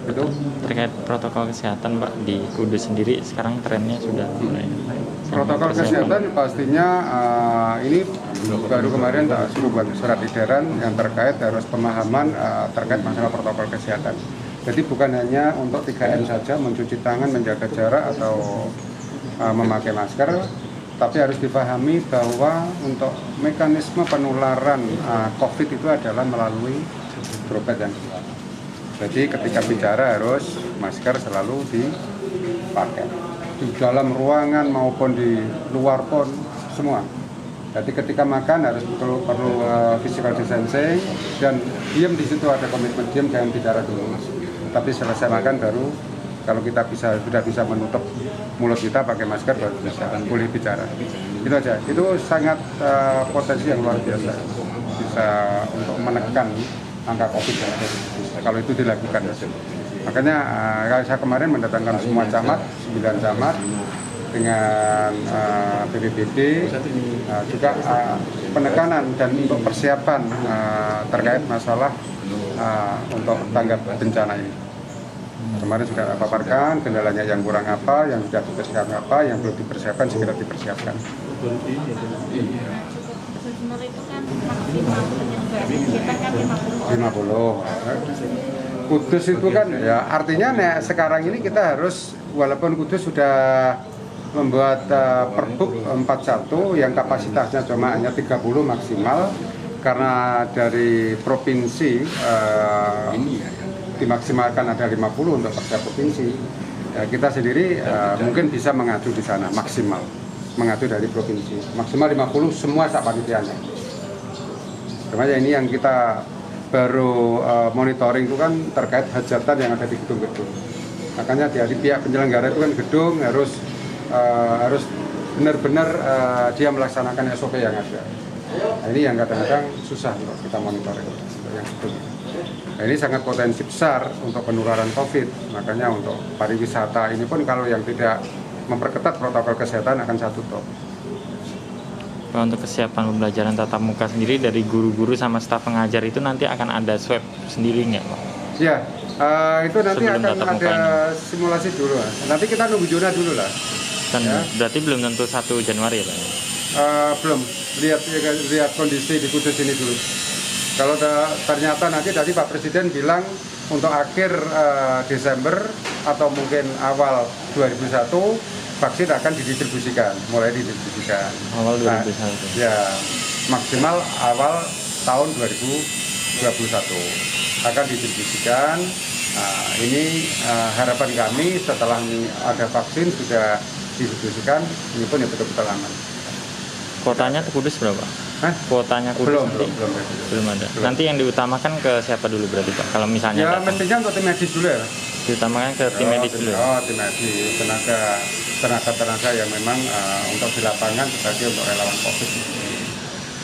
Itu Terkait protokol kesehatan Pak di Kudus sendiri sekarang trennya sudah mulai. protokol kesehatan pastinya ini baru kemarin suruh buat surat edaran yang terkait harus pemahaman terkait masalah protokol kesehatan. Jadi bukan hanya untuk 3M saja, mencuci tangan, menjaga jarak atau memakai masker, tapi harus dipahami bahwa untuk mekanisme penularan COVID itu adalah melalui droplet yang keluar. Jadi ketika bicara harus masker selalu dipakai di dalam ruangan maupun di luar pun semua. Jadi ketika makan harus perlu physical distancing dan diam di situ, ada komitmen diam, jangan bicara dulu. Tapi selesai makan baru kalau kita sudah bisa menutup mulut kita pakai masker baru bisa boleh bicara. Itu aja. Itu sangat potensi yang luar biasa bisa untuk menekan angka COVID yang ada. Kalau itu dilakukan. Makanya saya kemarin mendatangkan semua camat, 9 camat dengan BPBD juga penekanan dan untuk persiapan terkait masalah untuk tanggap bencana ini. Kemarin sudah paparkan kendalanya yang kurang apa, yang sudah dipersiapkan apa, yang belum dipersiapkan segera dipersiapkan. Sebenarnya itu kan maksimal penyebaran kita kan 50. Kudus itu kan ya artinya sekarang ini kita harus, walaupun Kudus sudah membuat Pergub 41 yang kapasitasnya cuma hanya 30 maksimal karena dari provinsi dimaksimalkan ada 50 untuk setiap provinsi. Ya, kita sendiri mungkin bisa mengacu di sana maksimal, mengacu dari provinsi maksimal 50 semua sak panitianya. Makanya ini yang kita baru monitoring itu kan terkait hajatan yang ada di gedung-gedung. Makanya dari pihak penyelenggara itu kan gedung harus benar-benar dia melaksanakan SOP yang ada. Nah, ini yang kadang-kadang susah untuk kita monitoring yang gedung. Nah, ini sangat potensi besar untuk penularan COVID. Makanya untuk pariwisata ini pun kalau yang tidak memperketat protokol kesehatan akan saya tutup. Untuk kesiapan pembelajaran tatap muka sendiri dari guru-guru sama staf pengajar itu nanti akan ada swab sendiri nggak Pak? Ya, itu nanti Sebelum akan tatap muka ada ini. simulasi dulu lah. Nanti kita nunggu zona dulu lah. Dan Ya. berarti belum tentu 1 Januari ya Pak? Belum, lihat kondisi di Kudus ini dulu. Kalau ternyata nanti tadi Pak Presiden bilang untuk akhir Desember atau mungkin awal 2001 vaksin akan didistribusikan, mulai didistribusikan. Awal 2021. Ya, maksimal awal tahun 2021 akan didistribusikan. Ini harapan kami setelah ada vaksin sudah didistribusikan, ini pun ya betul-betul aman. Kuotanya ke Kudus berapa? Hah? Kuotanya Kudus Belum nanti? Belum ada. Belum. Nanti yang diutamakan ke siapa dulu berarti Pak? Kalau misalnya Ya datang, mestinya untuk tim medis dulu ya. diutamakan ke tim medis dulu. Tim medis, tenaga yang memang untuk di lapangan sebagai untuk relawan COVID.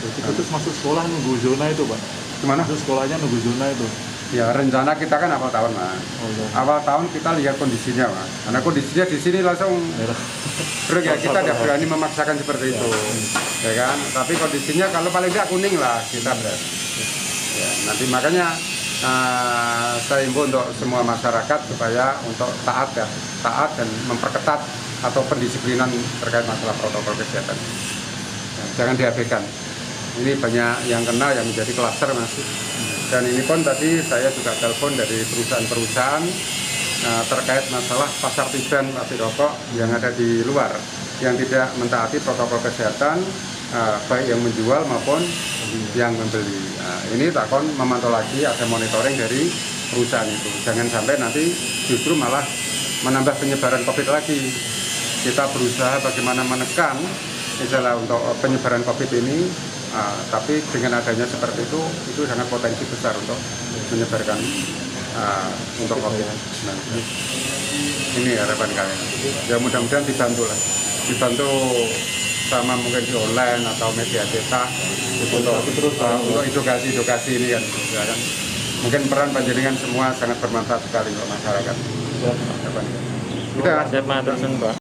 Jadi Kudus masuk sekolah nunggu zona itu Pak? Gimana? Masuk sekolahnya nunggu zona itu? Ya rencana kita kan awal tahun Mas. Awal tahun kita lihat kondisinya Mas. Karena kondisinya di sini langsung bro ya, kita tidak berani memaksakan seperti itu. Ya kan? Tapi kondisinya kalau paling tidak kuning lah kita berani. Ya, nanti makanya saya himbau untuk semua masyarakat supaya untuk taat dan memperketat atau pendisiplinan terkait masalah protokol kesehatan. Ya, jangan diabaikan. Ini banyak yang kena yang menjadi klaster masih. Dan ini pun tadi saya juga telepon dari perusahaan-perusahaan terkait masalah pasar tiban pabrik rokok yang ada di luar yang tidak mentaati protokol kesehatan baik yang menjual maupun yang membeli. Ini takon memantau lagi, ada monitoring dari perusahaan itu. Jangan sampai nanti justru malah menambah penyebaran COVID lagi. Kita berusaha bagaimana menekan misalnya untuk penyebaran COVID ini. Tapi dengan adanya seperti itu sangat potensi besar untuk menyebarkan untuk COVID-19. Ini harapan kalian. Ya mudah-mudahan dibantu lah, dibantu sama mungkin di online atau media cetak untuk edukasi ini kan. Ya kan. Mungkin peran panjenengan semua sangat bermanfaat sekali untuk masyarakat. Kita Siap Pak, terus Pak.